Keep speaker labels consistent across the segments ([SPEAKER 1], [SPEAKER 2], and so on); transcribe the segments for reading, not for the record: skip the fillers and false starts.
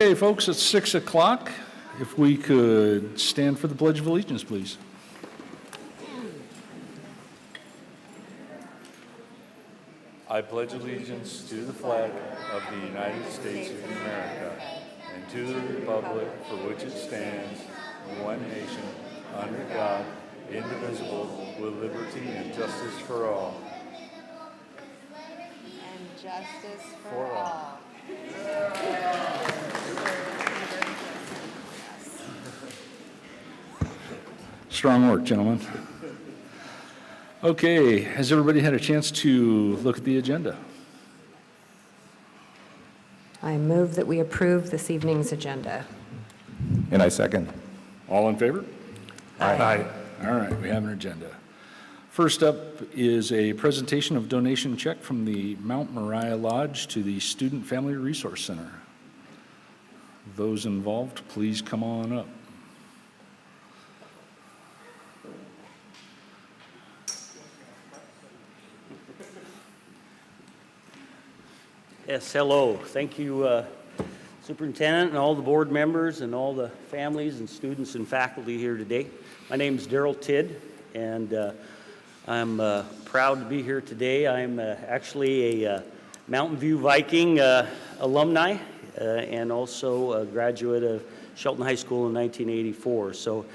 [SPEAKER 1] Okay, folks, it's 6 o'clock. If we could stand for the Pledge of Allegiance, please.
[SPEAKER 2] I pledge allegiance to the flag of the United States of America and to the republic for which it stands, one nation, under God, indivisible, with liberty and justice for all.
[SPEAKER 3] And justice for all.
[SPEAKER 1] Strong work, gentlemen. Okay, has everybody had a chance to look at the agenda?
[SPEAKER 3] I move that we approve this evening's agenda.
[SPEAKER 4] And I second.
[SPEAKER 1] All in favor?
[SPEAKER 4] Aye.
[SPEAKER 1] All right, we have an agenda. First up is a presentation of donation check from the Mount Moriah Lodge to the Student Family Resource Center. Those involved, please come on up.
[SPEAKER 5] Yes, hello. Thank you, Superintendent and all the board members and all the families and students and faculty here today. My name is Daryl Tidd, and I'm proud to be here today. I'm actually a Mountain View Viking alumni and also a graduate of Shelton High School in 1984. So it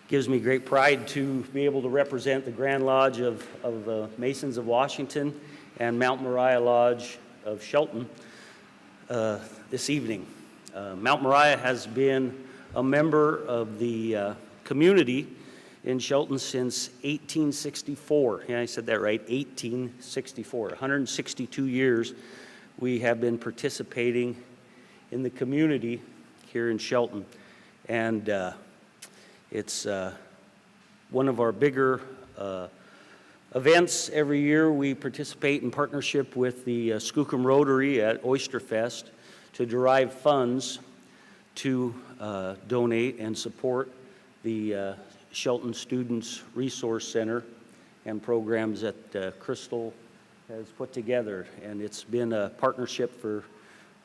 [SPEAKER 5] gives me great pride to be able to represent the Grand Lodge of Masons of Washington and Mount Moriah Lodge of Shelton this evening. Mount Moriah has been a member of the community in Shelton since 1864. Yeah, I said that right, 1864. 162 years we have been participating in the community here in Shelton. And it's one of our bigger events every year. We participate in partnership with the Skookum Rotary at Oysterfest to derive funds to donate and support the Shelton Students Resource Center and programs that Crystal has put together. And it's been a partnership for,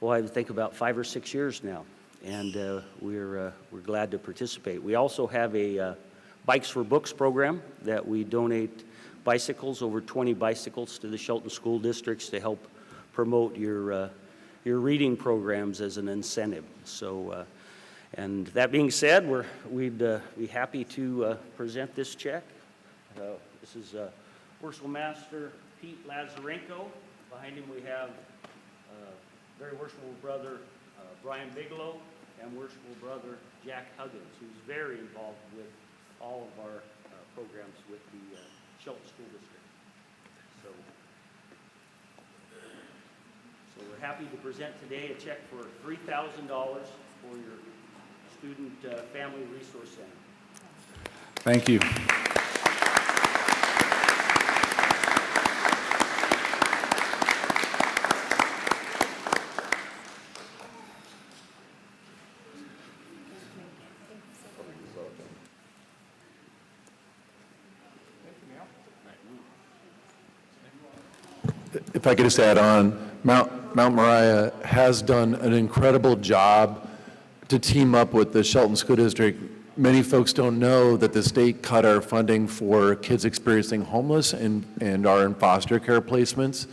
[SPEAKER 5] well, I would think about 5 or 6 years now. And we're glad to participate. We also have a Bikes for Books program that we donate bicycles, over 20 bicycles to the Shelton school districts to help promote your reading programs as an incentive. So, and that being said, we'd be happy to present this check. This is Worshipful Master Pete Lazarenko. Behind him we have very worshipful brother Brian Bigelow and worshipful brother Jack Huggins, who's very involved with all of our programs with the Shelton School District. So we're happy to present today a check for $3,000 for your Student Family Resource Center.
[SPEAKER 1] Thank you.
[SPEAKER 4] If I could just add on, Mount Moriah has done an incredible job to team up with the Shelton School District. Many folks don't know that the state cut our funding for kids experiencing homeless and are in foster care placements.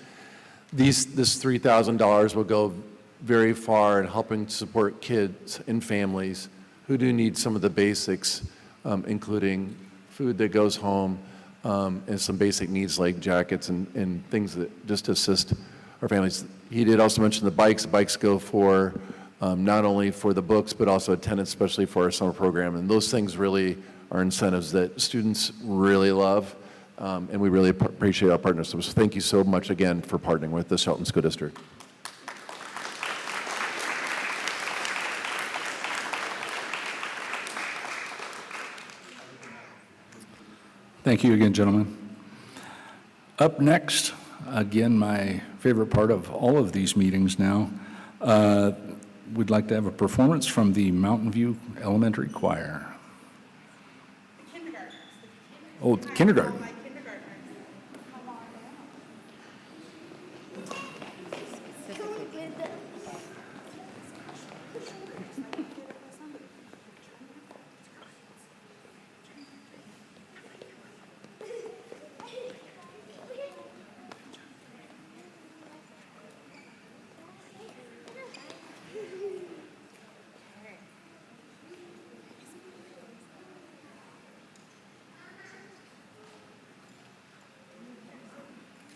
[SPEAKER 4] This $3,000 will go very far in helping support kids and families who do need some of the basics, including food that goes home, and some basic needs like jackets and things that just assist our families. He did also mention the bikes. The bikes go for not only for the books, but also attendance, especially for our summer program. And those things really are incentives that students really love, and we really appreciate our partnership. So thank you so much again for partnering with the Shelton School District.
[SPEAKER 1] Thank you again, gentlemen. Up next, again, my favorite part of all of these meetings now, we'd like to have a performance from the Mountain View Elementary Choir.
[SPEAKER 6] The kindergartners.
[SPEAKER 1] Oh, the kindergarten.
[SPEAKER 6] My kindergartners. Come on down.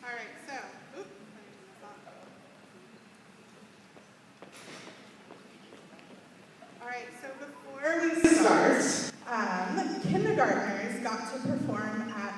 [SPEAKER 6] All right, so, oop, all right, so before we start, kindergartners got to perform at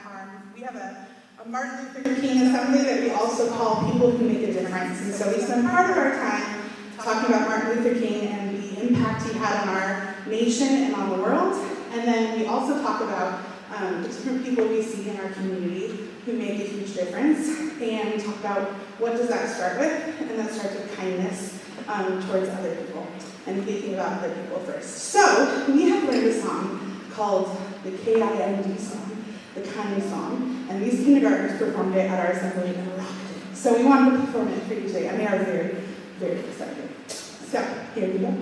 [SPEAKER 6] we have a Martin Luther King assembly that we also call People Who Make a Difference. And so we spend part of our time talking about Martin Luther King and the impact he had on our nation and on the world. And then we also talk about the different people we see in our community who make a huge difference. And we talk about what does that start with, and that starts with kindness towards other people and thinking about other people first. So we have learned a song called the KIND song, the Kind Song, and these kindergartners performed it at our assembly and rocked it. So we wanted to perform it for you today, and they are very, very excited. So here we go.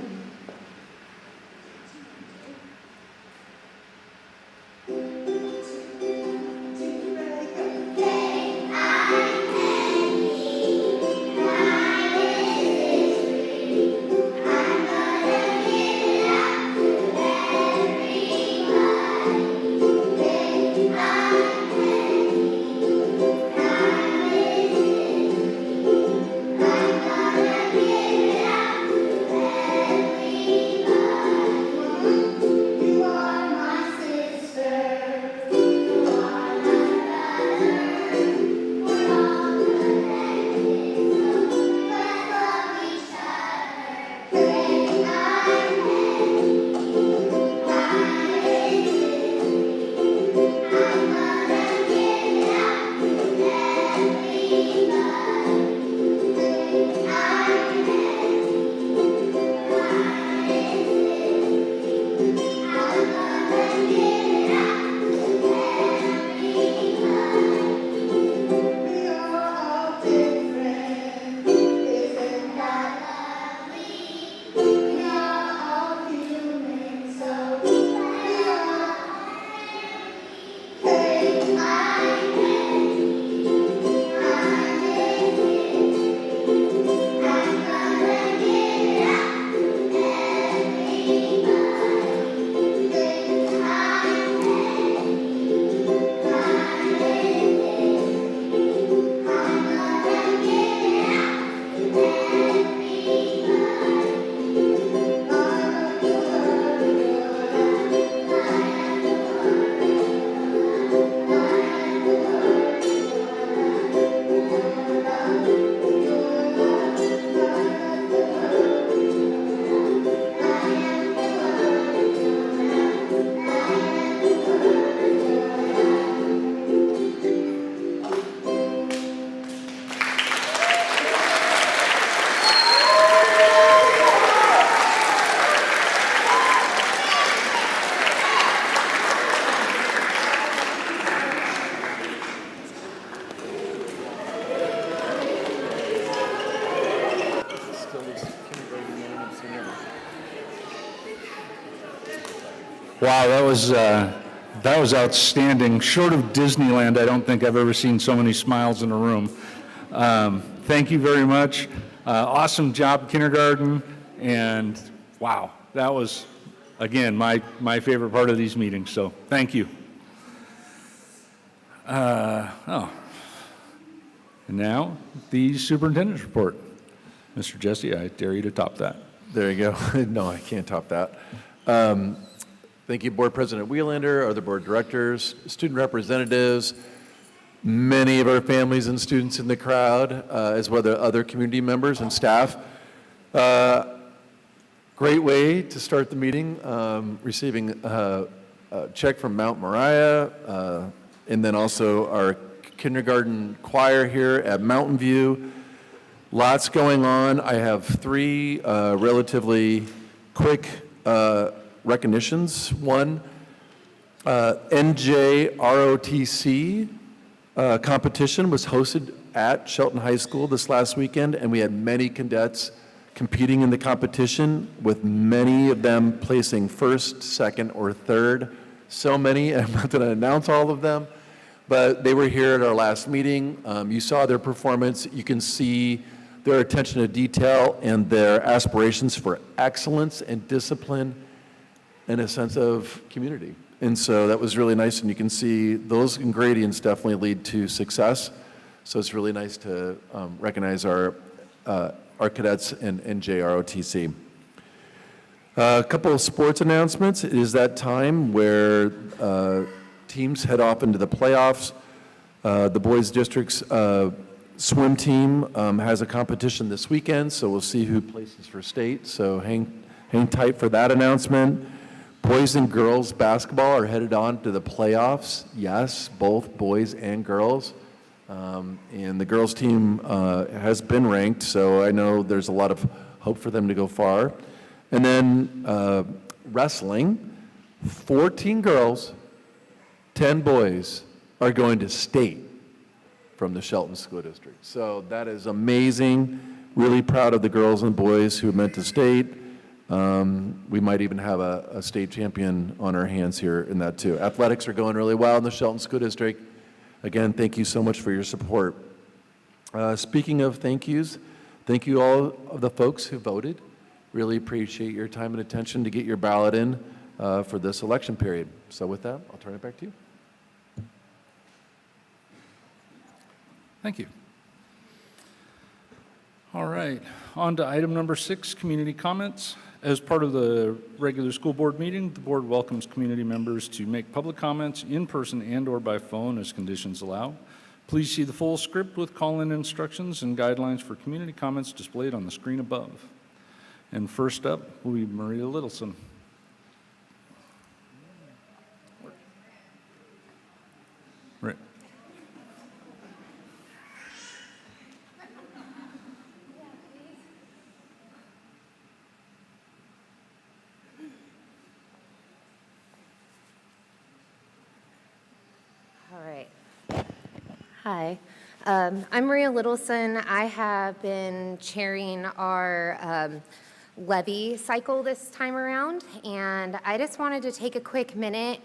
[SPEAKER 1] Wow, that was outstanding. Short of Disneyland, I don't think I've ever seen so many smiles in a room. Thank you very much. Awesome job, kindergarten, and wow, that was, again, my favorite part of these meetings, so thank you. And now, the superintendent's report. Mr. Jesse, I dare you to top that.
[SPEAKER 4] There you go. No, I can't top that. Thank you, Board President Wheelander, other board directors, student representatives, many of our families and students in the crowd, as well as other community members and staff. Great way to start the meeting, receiving a check from Mount Moriah, and then also our kindergarten choir here at Mountain View. Lots going on. I have three relatively quick recognitions. One, NJROTC competition was hosted at Shelton High School this last weekend, and we had many cadets competing in the competition, with many of them placing first, second, or third. So many, I'm not going to announce all of them, but they were here at our last meeting. You saw their performance. You can see their attention to detail and their aspirations for excellence and discipline and a sense of community. And so that was really nice, and you can see those ingredients definitely lead to success. So it's really nice to recognize our cadets in JROTC. A couple of sports announcements. It is that time where teams head off into the playoffs. The boys district's swim team has a competition this weekend, so we'll see who places for state. So hang tight for that announcement. Boys and girls basketball are headed on to the playoffs. Yes, both boys and girls. And the girls team has been ranked, so I know there's a lot of hope for them to go far. And then wrestling, 14 girls, 10 boys are going to state from the Shelton School District. So that is amazing. Really proud of the girls and boys who went to state. We might even have a state champion on our hands here in that too. Athletics are going really well in the Shelton School District. Again, thank you so much for your support. Speaking of thank yous, thank you all of the folks who voted. Really appreciate your time and attention to get your ballot in for this election period. So with that, I'll turn it back to you.
[SPEAKER 1] Thank you. All right, on to item number 6, community comments. As part of the regular school board meeting, the board welcomes community members to make public comments in person and/or by phone as conditions allow. Please see the full script with call-in instructions and guidelines for community comments displayed on the screen above. And first up will be Maria Littleson. Right.
[SPEAKER 7] All right. Hi. I'm Maria Littleson. I have been chairing our levy cycle this time around, and I just wanted to take a quick minute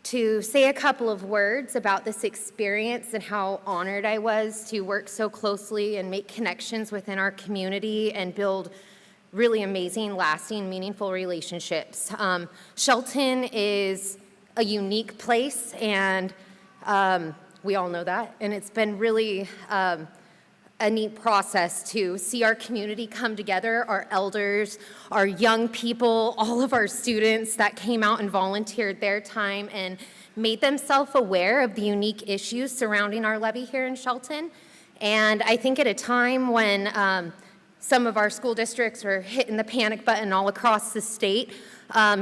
[SPEAKER 7] to say a couple of words about this experience and how honored I was to work so closely and make connections within our community and build really amazing, lasting, meaningful relationships. Shelton is a unique place, and we all know that, and it's been really a neat process to see our community come together, our elders, our young people, all of our students that came out and volunteered their time and made themselves aware of the unique issues surrounding our levy here in Shelton. And I think at a time when some of our school districts were hitting the panic button all across the state,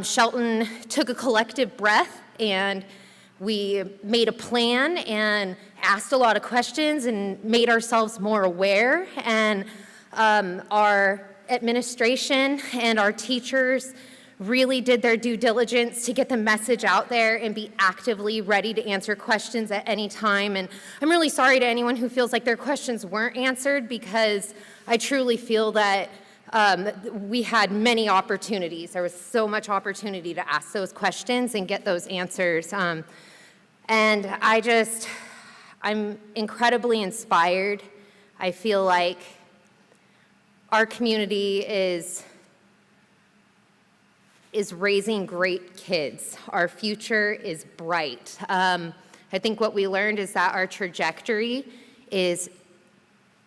[SPEAKER 7] Shelton took a collective breath, and we made a plan and asked a lot of questions and made ourselves more aware. And our administration and our teachers really did their due diligence to get the message out there and be actively ready to answer questions at any time. And I'm really sorry to anyone who feels like their questions weren't answered, because I truly feel that we had many opportunities. There was so much opportunity to ask those questions and get those answers. And I'm incredibly inspired. I feel like our community is raising great kids. Our future is bright. I think what we learned is that our trajectory is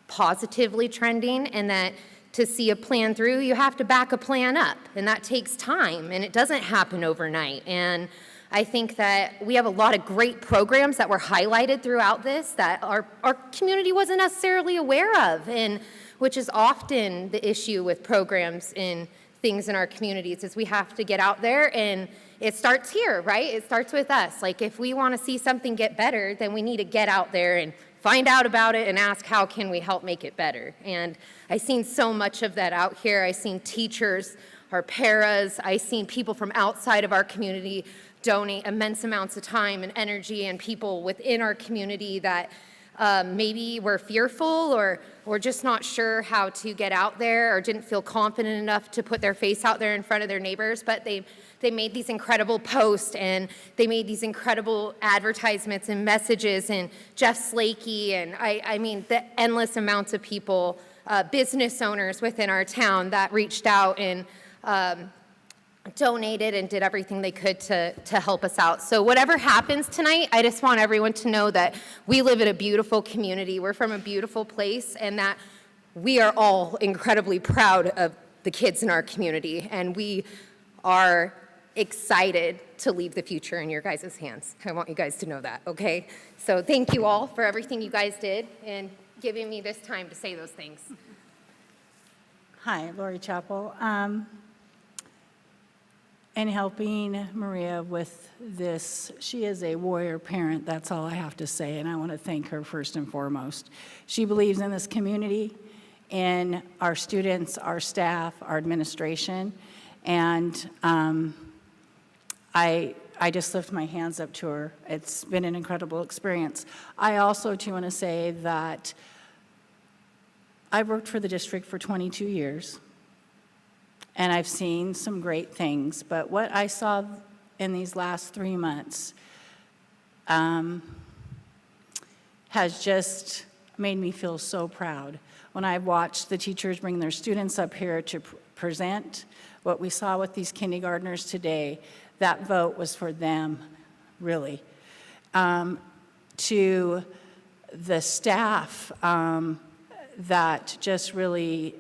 [SPEAKER 7] positively trending, and that to see a plan through, you have to back a plan up, and that takes time, and it doesn't happen overnight. And I think that we have a lot of great programs that were highlighted throughout this that our community wasn't necessarily aware of, and which is often the issue with programs and things in our communities, is we have to get out there, and it starts here, right? It starts with us. Like, if we want to see something get better, then we need to get out there and find out about it and ask, how can we help make it better? And I've seen so much of that out here. I've seen teachers, our paras, I've seen people from outside of our community donate immense amounts of time and energy, and people within our community that maybe were fearful or just not sure how to get out there, or didn't feel confident enough to put their face out there in front of their neighbors, but they made these incredible posts, and they made these incredible advertisements and messages, and Jeff Slakey, and I mean the endless amounts of people, business owners within our town that reached out and donated and did everything they could to help us out. So whatever happens tonight, I just want everyone to know that we live in a beautiful community. We're from a beautiful place, and that we are all incredibly proud of the kids in our community, and we are excited to leave the future in your guys' hands. I want you guys to know that, okay? So thank you all for everything you guys did and giving me this time to say those things.
[SPEAKER 8] Hi, Lori Chappell. And helping Maria with this, she is a warrior parent, that's all I have to say, and I want to thank her first and foremost. She believes in this community, in our students, our staff, our administration, and I just lift my hands up to her. It's been an incredible experience. I also, too, want to say that I've worked for the district for 22 years, and I've seen some great things, but what I saw in these last 3 months has just made me feel so proud. When I watched the teachers bring their students up here to present what we saw with these kindergartners today, that vote was for them, really. To the staff that just really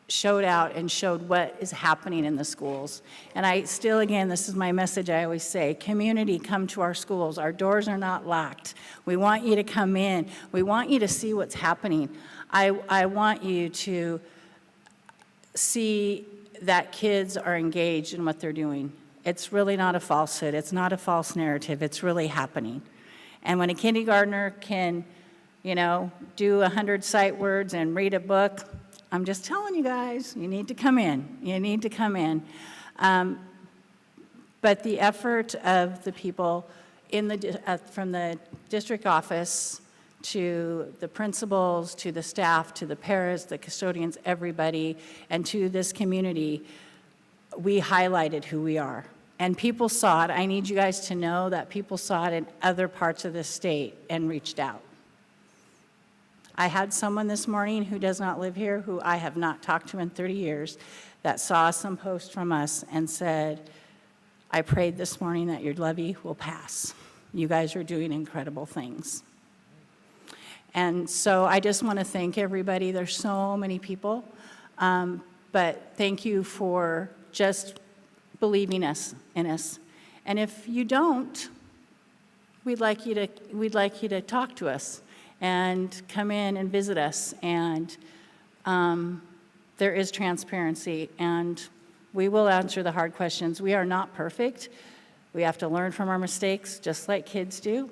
[SPEAKER 8] showed out and showed what is happening in the schools. And I still, again, this is my message I always say, community, come to our schools. Our doors are not locked. We want you to come in. We want you to see what's happening. I want you to see that kids are engaged in what they're doing. It's really not a falsehood. It's not a false narrative. It's really happening. And when a kindergartner can, do 100 sight words and read a book, I'm just telling you guys, you need to come in. You need to come in. But the effort of the people from the district office to the principals, to the staff, to the paras, the custodians, everybody, and to this community, we highlighted who we are. And people saw it. I need you guys to know that people saw it in other parts of the state and reached out. I had someone this morning who does not live here, who I have not talked to in 30 years, that saw some post from us and said, I prayed this morning that your levy will pass. You guys are doing incredible things. And so I just want to thank everybody. There's so many people, but thank you for just believing in us. And if you don't, we'd like you to talk to us and come in and visit us. And there is transparency, and we will answer the hard questions. We are not perfect. We have to learn from our mistakes, just like kids do.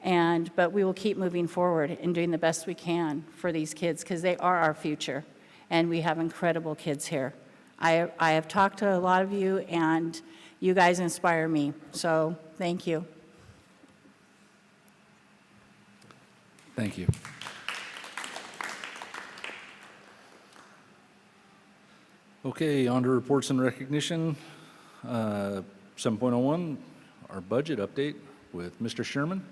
[SPEAKER 8] But we will keep moving forward and doing the best we can for these kids, because they are our future, and we have incredible kids here. I have talked to a lot of you, and you guys inspire me. So thank you.
[SPEAKER 1] Thank you. Okay, on to reports and recognition. 7.01, our budget update with Mr. Sherman.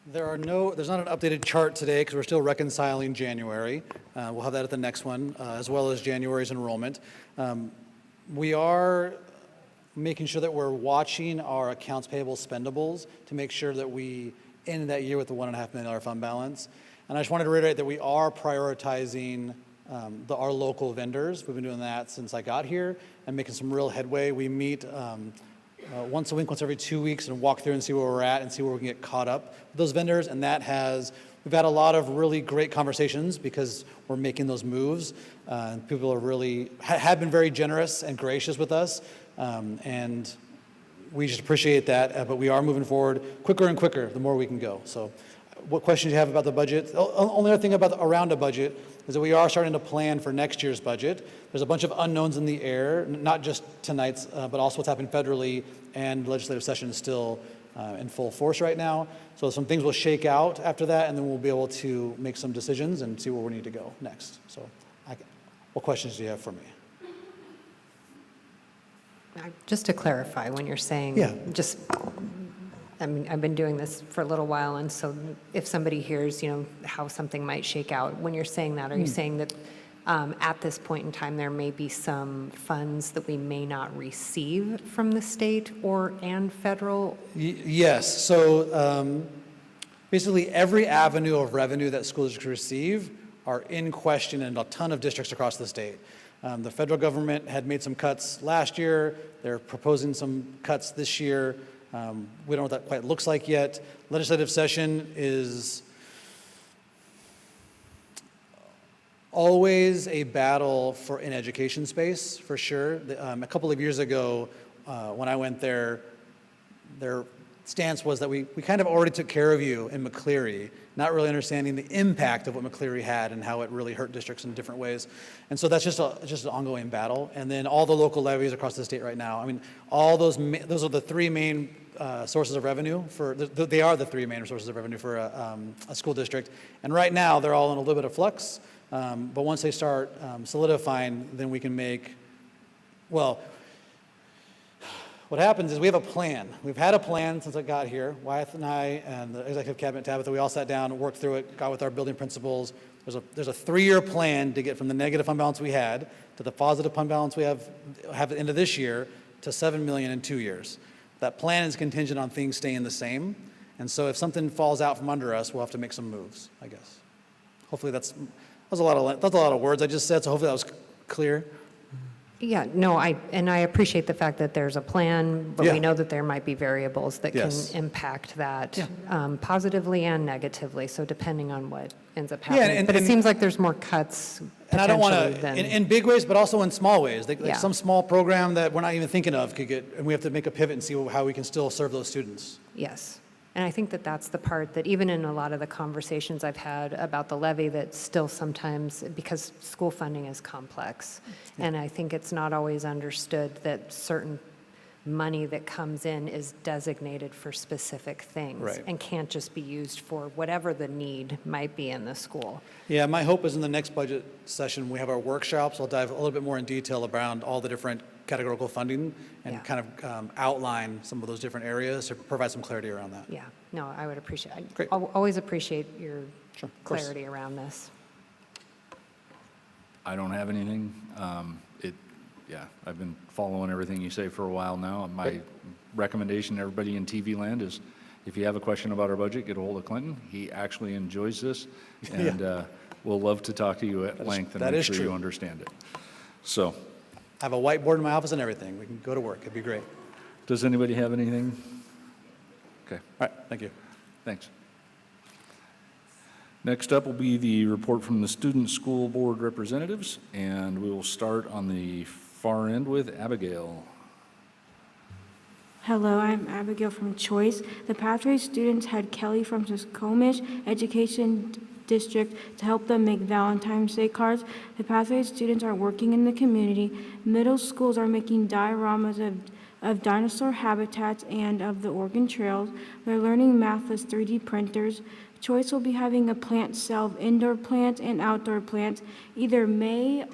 [SPEAKER 9] There's not an updated chart today because we're still reconciling January. We'll have that at the next one, as well as January's enrollment. We are making sure that we're watching our accounts payable spendables to make sure that we end that year with the $1.5 million fund balance. And I just wanted to reiterate that we are prioritizing our local vendors. We've been doing that since I got here and making some real headway. We meet once a week, once every 2 weeks, and walk through and see where we're at and see where we can get caught up with those vendors. And we've had a lot of really great conversations because we're making those moves. And people are have been very generous and gracious with us. And we just appreciate that, but we are moving forward quicker and quicker the more we can go. So what questions do you have about the budget? The only other thing around the budget is that we are starting to plan for next year's budget. There's a bunch of unknowns in the air, not just tonight's, but also what's happening federally, and the legislative session is still in full force right now. So some things will shake out after that, and then we'll be able to make some decisions and see where we need to go next. So what questions do you have for me?
[SPEAKER 3] Just to clarify, when you're saying,
[SPEAKER 9] Yeah.
[SPEAKER 3] just I mean, I've been doing this for a little while, and so if somebody hears, how something might shake out, when you're saying that, are you saying that at this point in time, there may be some funds that we may not receive from the state and federal?
[SPEAKER 9] Yes, so basically every avenue of revenue that school districts receive are in question in a ton of districts across the state. The federal government had made some cuts last year. They're proposing some cuts this year. We don't know what that quite looks like yet. Legislative session is always a battle for in education space, for sure. A couple of years ago, when I went there, their stance was that we kind of already took care of you in McCleary, not really understanding the impact of what McCleary had and how it really hurt districts in different ways. And so that's just an ongoing battle. And then all the local levies across the state right now, I mean, all those are the three main sources of revenue they are the three main sources of revenue for a school district. And right now, they're all in a little bit of flux. But once they start solidifying, then we can make, well, what happens is we have a plan. We've had a plan since I got here. Wyeth and I and the executive cabinet, Tabitha, we all sat down and worked through it, got with our building principals. There's a 3-year plan to get from the negative fund balance we had to the positive fund balance we have at the end of this year to $7 million in 2 years. That plan is contingent on things staying the same. And so if something falls out from under us, we'll have to make some moves, I guess. Hopefully that's a lot of words I just said, so hopefully that was clear.
[SPEAKER 3] Yeah, no, I appreciate the fact that there's a plan, but
[SPEAKER 9] Yeah.
[SPEAKER 3] we know that there might be variables that
[SPEAKER 9] Yes.
[SPEAKER 3] can impact that
[SPEAKER 9] Yeah.
[SPEAKER 3] positively and negatively, so depending on what ends up
[SPEAKER 9] Yeah,
[SPEAKER 3] happening.
[SPEAKER 9] and-
[SPEAKER 3] But it
[SPEAKER 9] and-
[SPEAKER 3] seems like there's more cuts
[SPEAKER 9] And I don't want
[SPEAKER 3] potentially
[SPEAKER 9] to,
[SPEAKER 3] than.
[SPEAKER 9] in big ways, but also in small ways. Like
[SPEAKER 3] Yeah.
[SPEAKER 9] some small program that we're not even thinking of could get, and we have to make a pivot and see how we can still serve those students.
[SPEAKER 3] Yes. And I think that that's the part that even in a lot of the conversations I've had about the levy, that still sometimes, because school funding is complex, and I think it's not always understood that certain money that comes in is designated for specific things.
[SPEAKER 9] Right.
[SPEAKER 3] And can't just be used for whatever the need might be in the school.
[SPEAKER 9] Yeah, my hope is in the next budget session, we have our workshops. I'll dive a little bit more in detail around all the different categorical funding and
[SPEAKER 3] Yeah.
[SPEAKER 9] kind of outline some of those different areas to provide some clarity around that.
[SPEAKER 3] Yeah, no, I would appreciate,
[SPEAKER 9] Great.
[SPEAKER 3] I always appreciate your
[SPEAKER 9] Sure, of course.
[SPEAKER 3] clarity around this.
[SPEAKER 1] I don't have anything. I've been following everything you say for a while now. My recommendation to everybody in TV land is, if you have a question about our budget, get a hold of Clinton. He actually enjoys this, and we'll love to talk to you at length and
[SPEAKER 9] that
[SPEAKER 1] make
[SPEAKER 9] is
[SPEAKER 1] sure
[SPEAKER 9] true.
[SPEAKER 1] you understand it. So,
[SPEAKER 9] I have a whiteboard in my office and everything. We can go to work. It'd be great.
[SPEAKER 1] does anybody have anything? Okay,
[SPEAKER 9] All right, thank you.
[SPEAKER 1] thanks. Next up will be the report from the Student School Board representatives, and we will start on the far end with Abigail.
[SPEAKER 10] Hello, I'm Abigail from Choice. The Pathways students had Kelly from Skokomish Education District to help them make Valentine's Day cards. The Pathways students are working in the community. Middle schools are making dioramas of dinosaur habitats and of the Oregon trails. They're learning math with 3D printers. Choice will be having a plant sale of indoor plants and outdoor plants either May.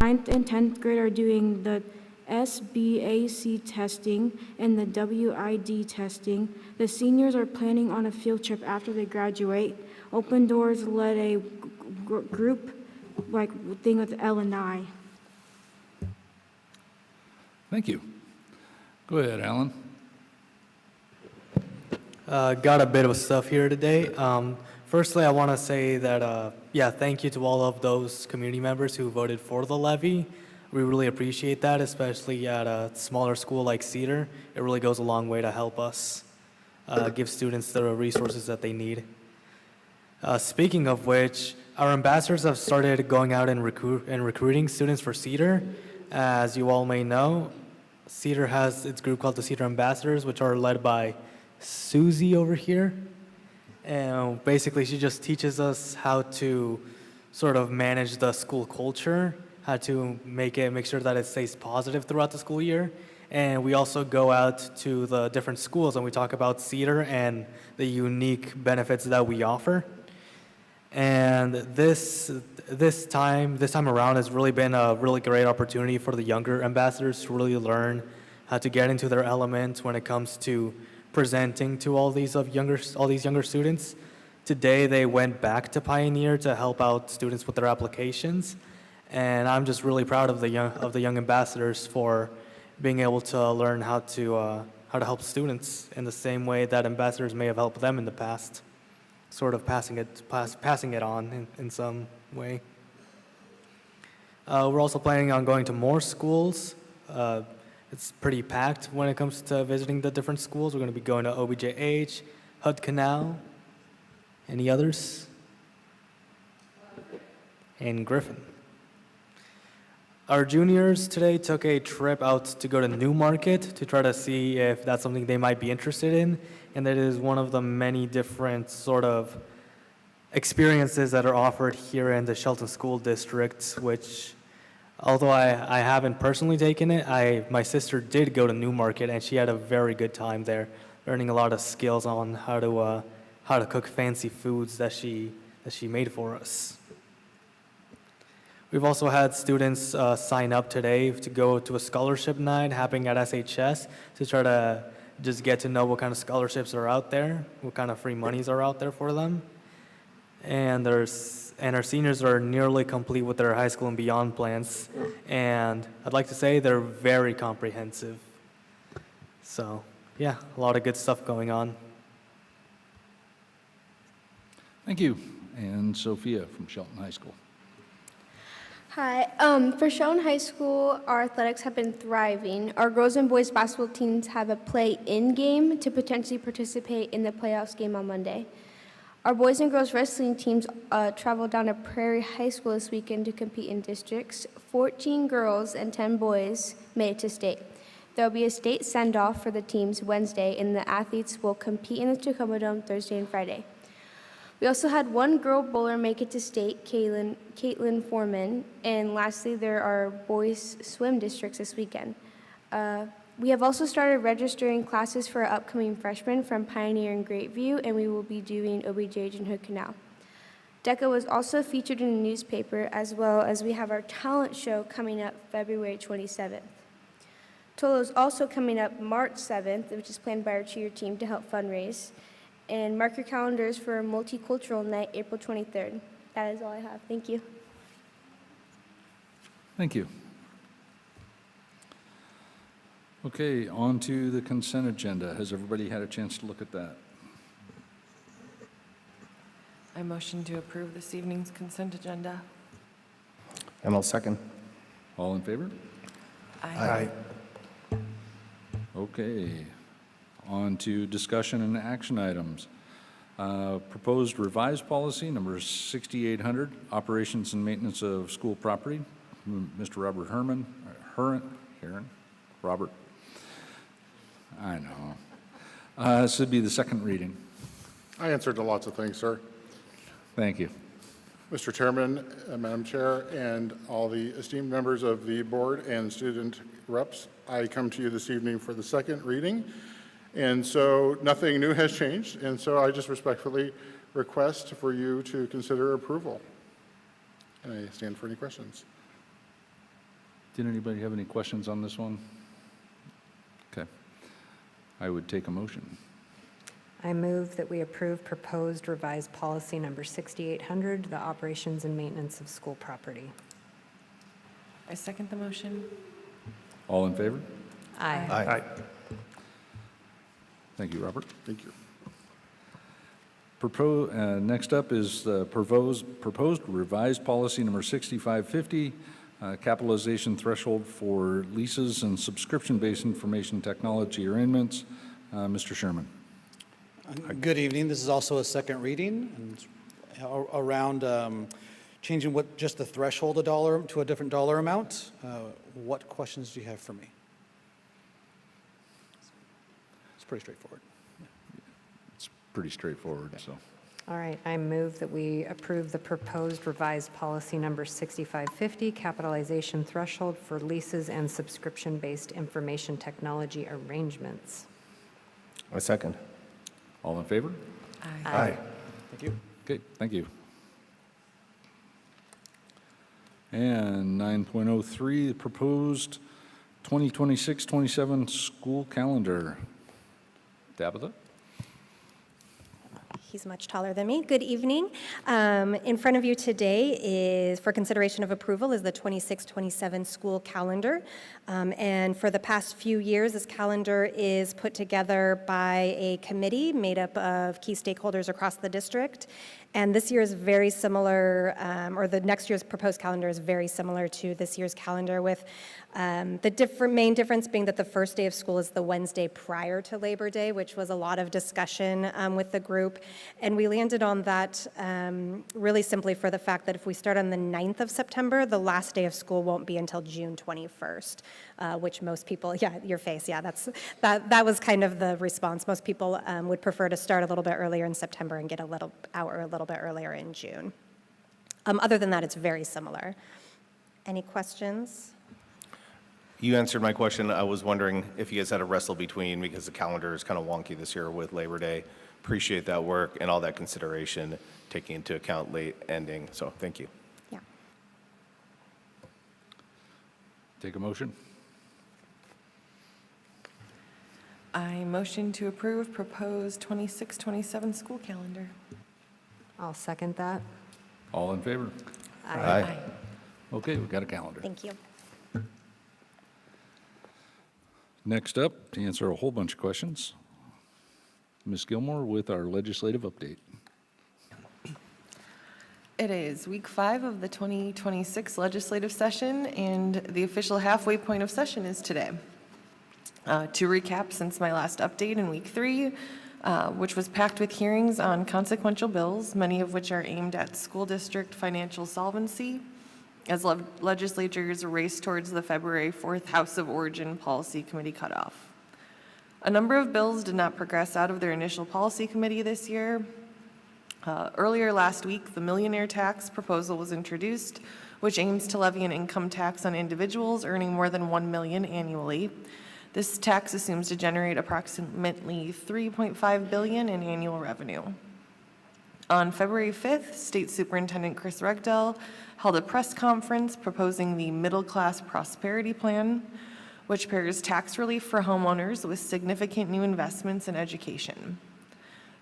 [SPEAKER 10] Ninth and 10th grade are doing the SBAC testing and the WID testing. The seniors are planning on a field trip after they graduate. Open Doors led a group thing with L&I.
[SPEAKER 1] Thank you. Go ahead, Alan.
[SPEAKER 11] Got a bit of stuff here today. Firstly, I want to say that, thank you to all of those community members who voted for the levy. We really appreciate that, especially at a smaller school like Cedar. It really goes a long way to help us give students the resources that they need. Speaking of which, our ambassadors have started going out and recruiting students for Cedar. As you all may know, Cedar has its group called the Cedar Ambassadors, which are led by Susie over here. And basically, she just teaches us how to sort of manage the school culture, how to make sure that it stays positive throughout the school year. And we also go out to the different schools and we talk about Cedar and the unique benefits that we offer. And this time around has really been a really great opportunity for the younger ambassadors to really learn how to get into their element when it comes to presenting to all these younger students. Today they went back to Pioneer to help out students with their applications, and I'm just really proud of the young ambassadors for being able to learn how to help students in the same way that ambassadors may have helped them in the past, sort of passing it on in some way. We're also planning on going to more schools. It's pretty packed when it comes to visiting the different schools. We're going to be going to OBJH, Hud Canal, any others? And Griffin. Our juniors today took a trip out to go to Newmarket to try to see if that's something they might be interested in, and that is one of the many different sort of experiences that are offered here in the Shelton School District, which, although I haven't personally taken it, my sister did go to Newmarket, and she had a very good time there, learning a lot of skills on how to cook fancy foods that she made for us. We've also had students sign up today to go to a scholarship night happening at SHS to try to just get to know what kind of scholarships are out there, what kind of free monies are out there for them. And our seniors are nearly complete with their high school and beyond plans. And I'd like to say they're very comprehensive. So, yeah, a lot of good stuff going on.
[SPEAKER 1] Thank you. And Sophia from Shelton High School.
[SPEAKER 12] Hi. For Shelton High School, our athletics have been thriving. Our girls and boys basketball teams have a play-in game to potentially participate in the playoffs game on Monday. Our boys and girls wrestling teams traveled down to Prairie High School this weekend to compete in districts. 14 girls and 10 boys made it to state. There will be a state send-off for the teams Wednesday, and the athletes will compete in the Tacoma Dome Thursday and Friday. We also had one girl bowler make it to state, Caitlin Foreman, and lastly, there are boys swim districts this weekend. We have also started registering classes for our upcoming freshmen from Pioneer and Greatview, and we will be doing OBJH and Hood Canal. DECA was also featured in the newspaper, as well as we have our talent show coming up February 27th. TOLO is also coming up March 7th, which is planned by our cheer team to help fundraise. And mark your calendars for a multicultural night, April 23rd. That is all I have. Thank you.
[SPEAKER 1] Thank you. Okay, on to the consent agenda. Has everybody had a chance to look at that?
[SPEAKER 13] I motion to approve this evening's consent agenda.
[SPEAKER 14] And I'll second.
[SPEAKER 1] All in favor?
[SPEAKER 14] Aye.
[SPEAKER 1] Okay, on to discussion and action items. Proposed revised policy number 6800, operations and maintenance of school property. Mr. Robert Robert. I know. This would be the second reading.
[SPEAKER 15] I answered to lots of things, sir.
[SPEAKER 1] Thank you.
[SPEAKER 15] Mr. Chairman, Madam Chair, and all the esteemed members of the board and student reps, I come to you this evening for the second reading. And so nothing new has changed, and so I just respectfully request for you to consider approval. And I stand for any questions.
[SPEAKER 1] Did anybody have any questions on this one? Okay. I would take a motion.
[SPEAKER 3] I move that we approve proposed revised policy number 6800, the operations and maintenance of school property.
[SPEAKER 13] I second the motion.
[SPEAKER 1] All in favor?
[SPEAKER 3] Aye.
[SPEAKER 14] Aye.
[SPEAKER 1] Thank you, Robert.
[SPEAKER 15] Thank you.
[SPEAKER 1] Next up is the proposed revised policy number 6550, capitalization threshold for leases and subscription-based information technology arrangements. Mr. Sherman.
[SPEAKER 9] Good evening. This is also a second reading and around changing just the threshold to a different dollar amount. What questions do you have for me? It's pretty straightforward.
[SPEAKER 1] It's pretty straightforward, so.
[SPEAKER 3] All right, I move that we approve the proposed revised policy number 6550, capitalization threshold for leases and subscription-based information technology arrangements.
[SPEAKER 14] I second.
[SPEAKER 1] All in favor?
[SPEAKER 14] Aye.
[SPEAKER 9] Thank you.
[SPEAKER 1] Okay, thank you. And 9.03, the proposed 2026-27 school calendar. Tabitha?
[SPEAKER 16] He's much taller than me. Good evening. In front of you today is, for consideration of approval, is the 26-27 school calendar. And for the past few years, this calendar is put together by a committee made up of key stakeholders across the district. And this year is very similar, or the next year's proposed calendar is very similar to this year's calendar, with the main difference being that the first day of school is the Wednesday prior to Labor Day, which was a lot of discussion with the group. And we landed on that really simply for the fact that if we start on the 9th of September, the last day of school won't be until June 21st, which most people, yeah, your face, yeah, that was kind of the response. Most people would prefer to start a little bit earlier in September and get a little bit earlier in June. Other than that, it's very similar. Any questions?
[SPEAKER 14] You answered my question. I was wondering if you guys had a wrestle between, because the calendar is kind of wonky this year with Labor Day. Appreciate that work and all that consideration, taking into account late ending. So thank you.
[SPEAKER 16] Yeah.
[SPEAKER 1] Take a motion.
[SPEAKER 13] I motion to approve proposed 26-27 school calendar.
[SPEAKER 3] I'll second that.
[SPEAKER 1] All in favor?
[SPEAKER 14] Aye.
[SPEAKER 1] Okay, we've got a calendar.
[SPEAKER 16] Thank you.
[SPEAKER 1] Next up, to answer a whole bunch of questions, Ms. Gilmore with our legislative update.
[SPEAKER 13] It is week 5 of the 2026 legislative session, and the official halfway point of session is today. To recap, since my last update in week 3, which was packed with hearings on consequential bills, many of which are aimed at school district financial solvency, as legislatures race towards the February 4th House of Origin Policy Committee cutoff. A number of bills did not progress out of their initial policy committee this year. Earlier last week, the millionaire tax proposal was introduced, which aims to levy an income tax on individuals earning more than $1 million annually. This tax assumes to generate approximately $3.5 billion in annual revenue. On February 5th, State Superintendent Chris Regdell held a press conference proposing the Middle Class Prosperity Plan, which pairs tax relief for homeowners with significant new investments in education.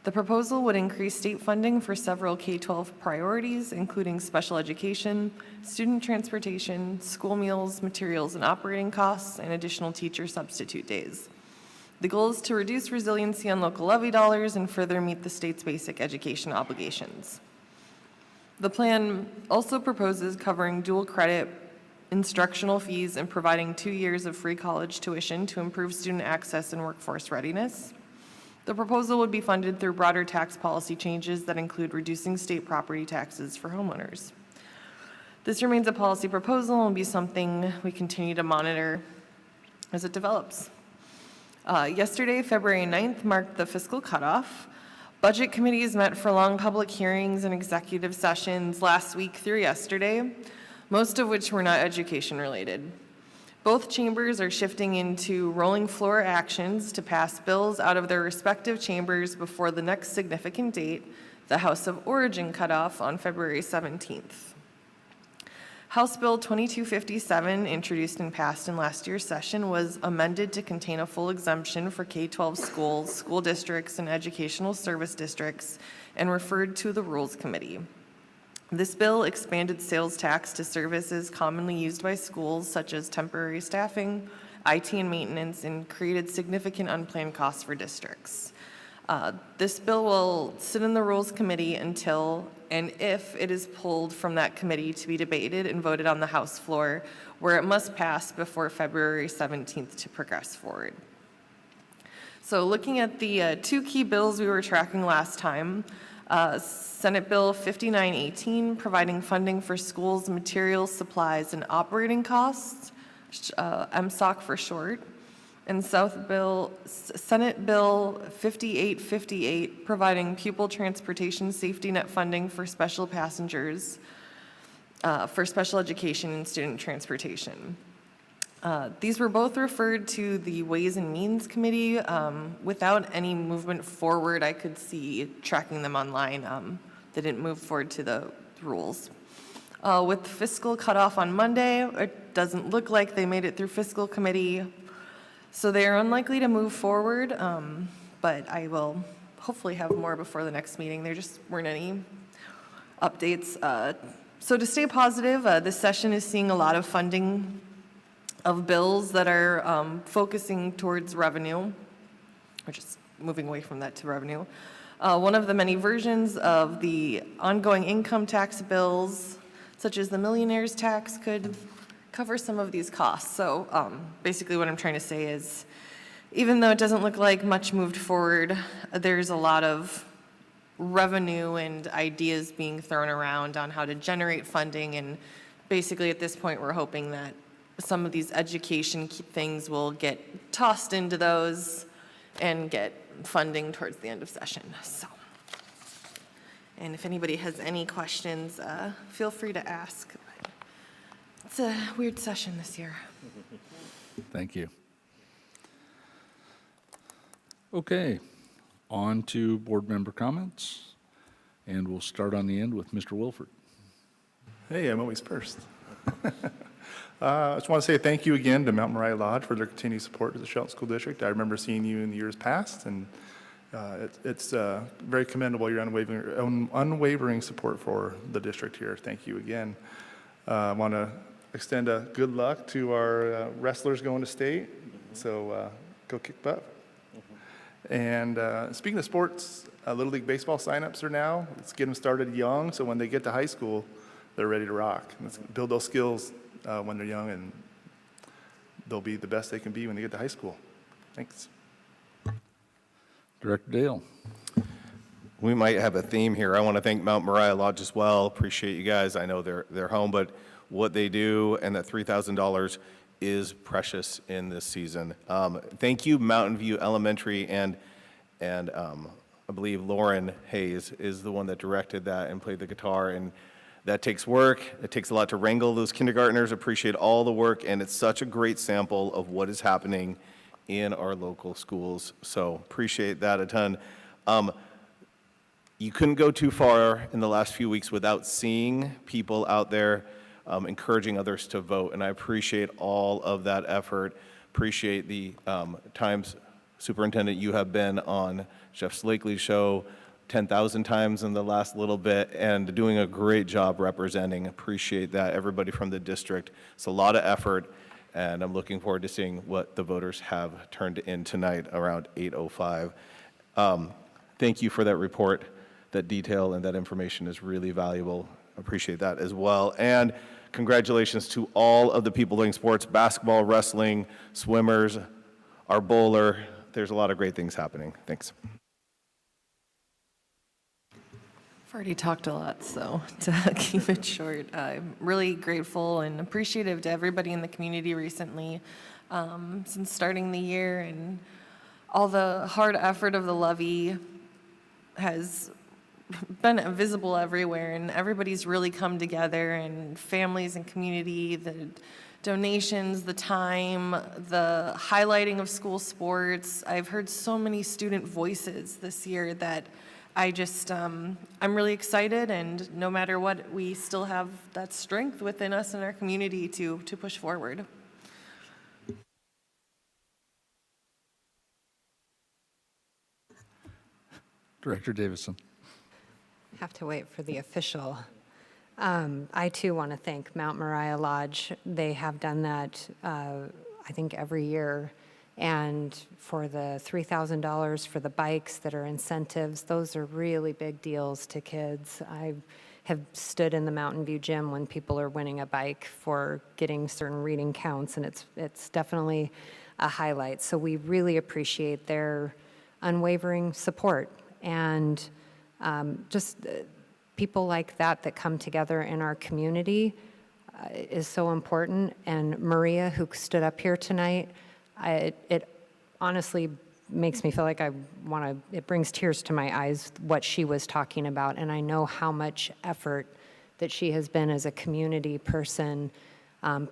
[SPEAKER 13] The proposal would increase state funding for several K-12 priorities, including special education, student transportation, school meals, materials and operating costs, and additional teacher substitute days. The goal is to reduce resiliency on local levy dollars and further meet the state's basic education obligations. The plan also proposes covering dual credit instructional fees and providing 2 years of free college tuition to improve student access and workforce readiness. The proposal would be funded through broader tax policy changes that include reducing state property taxes for homeowners. This remains a policy proposal and will be something we continue to monitor as it develops. Yesterday, February 9th, marked the fiscal cutoff. Budget committees met for long public hearings and executive sessions last week through yesterday, most of which were not education related. Both chambers are shifting into rolling floor actions to pass bills out of their respective chambers before the next significant date, the House of Origin cutoff on February 17th. House Bill 2257, introduced and passed in last year's session, was amended to contain a full exemption for K-12 schools, school districts, and educational service districts, and referred to the Rules Committee. This bill expanded sales tax to services commonly used by schools, such as temporary staffing, IT and maintenance, and created significant unplanned costs for districts. This bill will sit in the Rules Committee until and if it is pulled from that committee to be debated and voted on the House floor, where it must pass before February 17th to progress forward. So looking at the 2 key bills we were tracking last time, Senate Bill 5918, providing funding for schools' materials, supplies, and operating costs, MSOC for short, and Senate Bill 5858, providing pupil transportation safety net funding for special passengers for special education and student transportation. These were both referred to the Ways and Means Committee. Without any movement forward, I could see tracking them online. They didn't move forward to the rules. With fiscal cutoff on Monday, it doesn't look like they made it through fiscal committee, so they are unlikely to move forward, but I will hopefully have more before the next meeting. There just weren't any updates. So to stay positive, this session is seeing a lot of funding of bills that are focusing towards revenue, or just moving away from that to revenue. One of the many versions of the ongoing income tax bills, such as the millionaire's tax, could cover some of these costs. So basically what I'm trying to say is, even though it doesn't look like much moved forward, there's a lot of revenue and ideas being thrown around on how to generate funding, and basically at this point we're hoping that some of these education things will get tossed into those and get funding towards the end of session. So, and if anybody has any questions, feel free to ask. It's a weird session this year.
[SPEAKER 1] Thank you. Okay, on to board member comments, and we'll start on the end with Mr. Wilford.
[SPEAKER 17] Hey, I'm always first. I just want to say thank you again to Mount Moriah Lodge for their continued support to the Shelton School District. I remember seeing you in the years past, and it's very commendable, your unwavering support for the district here. Thank you again. I want to extend a good luck to our wrestlers going to state, so go kick butt. And speaking of sports, Little League Baseball signups are now. Let's get them started young, so when they get to high school, they're ready to rock. Let's build those skills when they're young, and they'll be the best they can be when they get to high school. Thanks.
[SPEAKER 1] Director Dale.
[SPEAKER 14] We might have a theme here. I want to thank Mount Moriah Lodge as well. Appreciate you guys. I know they're home, but what they do and that $3,000 is precious in this season. Thank you, Mountain View Elementary, and I believe Lauren Hayes is the one that directed that and played the guitar, and that takes work. It takes a lot to wrangle those kindergartners. Appreciate all the work, and it's such a great sample of what is happening in our local schools. So appreciate that a ton. You couldn't go too far in the last few weeks without seeing people out there encouraging others to vote, and I appreciate all of that effort. Appreciate the times, Superintendent, you have been on Jeff Slakely's show 10,000 times in the last little bit, and doing a great job representing. Appreciate that, everybody from the district. It's a lot of effort, and I'm looking forward to seeing what the voters have turned in tonight around 8:05. Thank you for that report. That detail and that information is really valuable. Appreciate that as well. And congratulations to all of the people doing sports, basketball, wrestling, swimmers, our bowler. There's a lot of great things happening. Thanks.
[SPEAKER 13] I've already talked a lot, so to keep it short, I'm really grateful and appreciative to everybody in the community recently since starting the year, and all the hard effort of the levy has been visible everywhere, and everybody's really come together, and families and community, the donations, the time, the highlighting of school sports. I've heard so many student voices this year that I just, I'm really excited, and no matter what, we still have that strength within us and our community to push forward.
[SPEAKER 1] Director Davison.
[SPEAKER 3] Have to wait for the official. I too want to thank Mount Moriah Lodge. They have done that, I think, every year. And for the $3,000 for the bikes that are incentives, those are really big deals to kids. I have stood in the Mountain View gym when people are winning a bike for getting certain reading counts, and it's definitely a highlight. So we really appreciate their unwavering support, and just people like that come together in our community is so important. And Maria, who stood up here tonight, it honestly makes me feel like it brings tears to my eyes what she was talking about. And I know how much effort that she has been as a community person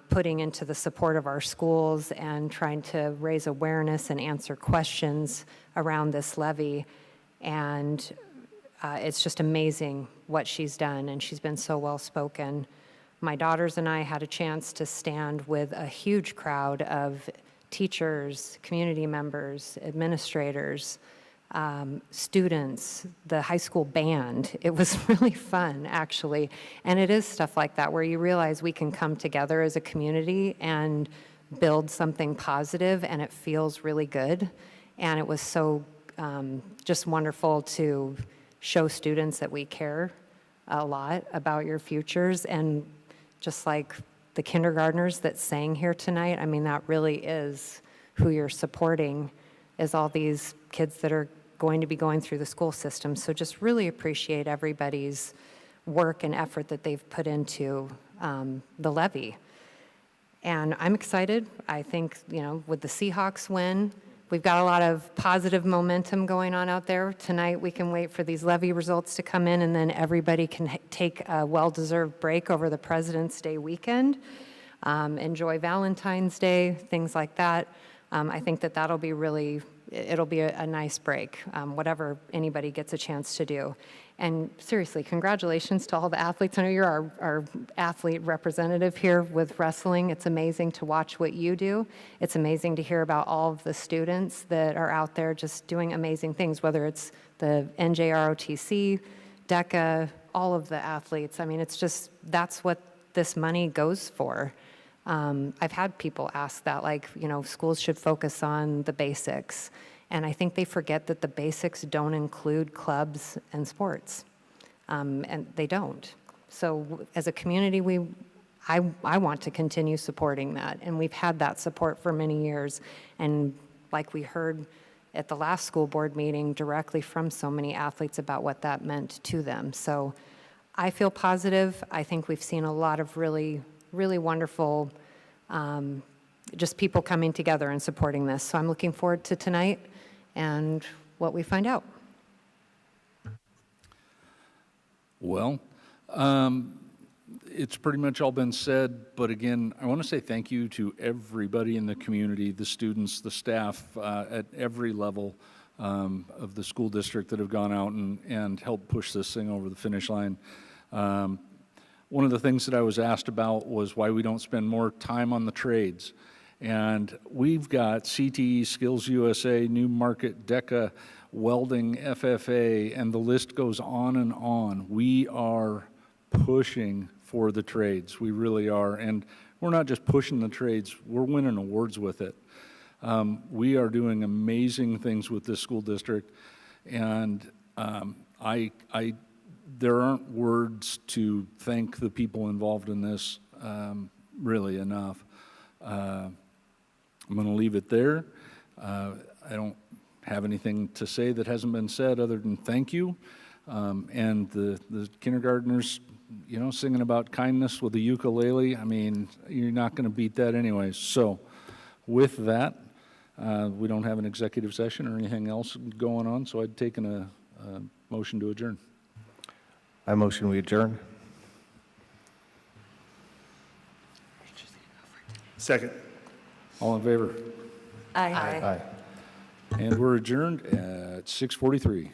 [SPEAKER 3] putting into the support of our schools and trying to raise awareness and answer questions around this levy. And it's just amazing what she's done, and she's been so well-spoken. my daughters and I had a chance to stand with a huge crowd of teachers, community members, administrators, students, the high school band. It was really fun, actually. And it is stuff like that where you realize we can come together as a community and build something positive, and it feels really good. And it was so just wonderful to show students that we care a lot about your futures. And just like the kindergartners that sang here tonight, I mean, that really is who you're supporting, is all these kids that are going to be going through the school system. So just really appreciate everybody's work and effort that they've put into the levy. And I'm excited. I think, with the Seahawks win, we've got a lot of positive momentum going on out there. Tonight, we can wait for these levy results to come in, and then everybody can take a well-deserved break over the President's Day weekend. Enjoy Valentine's Day, things like that. I think that that'll be it'll be a nice break, whatever anybody gets a chance to do. And seriously, congratulations to all the athletes. I know you're our athlete representative here with wrestling. It's amazing to watch what you do. It's amazing to hear about all of the students that are out there just doing amazing things, whether it's the NJROTC, DECA, all of the athletes. I mean, it's just, that's what this money goes for. I've had people ask that, like, schools should focus on the basics. And I think they forget that the basics don't include clubs and sports. And they don't. So as a community, I want to continue supporting that. And we've had that support for many years. And like we heard at the last school board meeting directly from so many athletes about what that meant to them. So I feel positive. I think we've seen a lot of really, really wonderful just people coming together and supporting this. So I'm looking forward to tonight and what we find out.
[SPEAKER 1] Well, it's pretty much all been said, but again, I want to say thank you to everybody in the community, the students, the staff at every level of the school district that have gone out and helped push this thing over the finish line. One of the things that I was asked about was why we don't spend more time on the trades. And we've got CTE, Skills USA, New Market, DECA, Welding, FFA, and the list goes on and on. We are pushing for the trades. We really are. And we're not just pushing the trades, we're winning awards with it. We are doing amazing things with this school district. And there aren't words to thank the people involved in this really enough. I'm going to leave it there. I don't have anything to say that hasn't been said other than thank you. And the kindergartners, singing about kindness with the ukulele, I mean, you're not going to beat that anyways. So with that, we don't have an executive session or anything else going on, so I'd taken a motion to adjourn.
[SPEAKER 14] I motion we adjourn.
[SPEAKER 17] Second.
[SPEAKER 1] All in favor?
[SPEAKER 13] Aye.
[SPEAKER 14] Aye.
[SPEAKER 1] And we're adjourned at 6:43.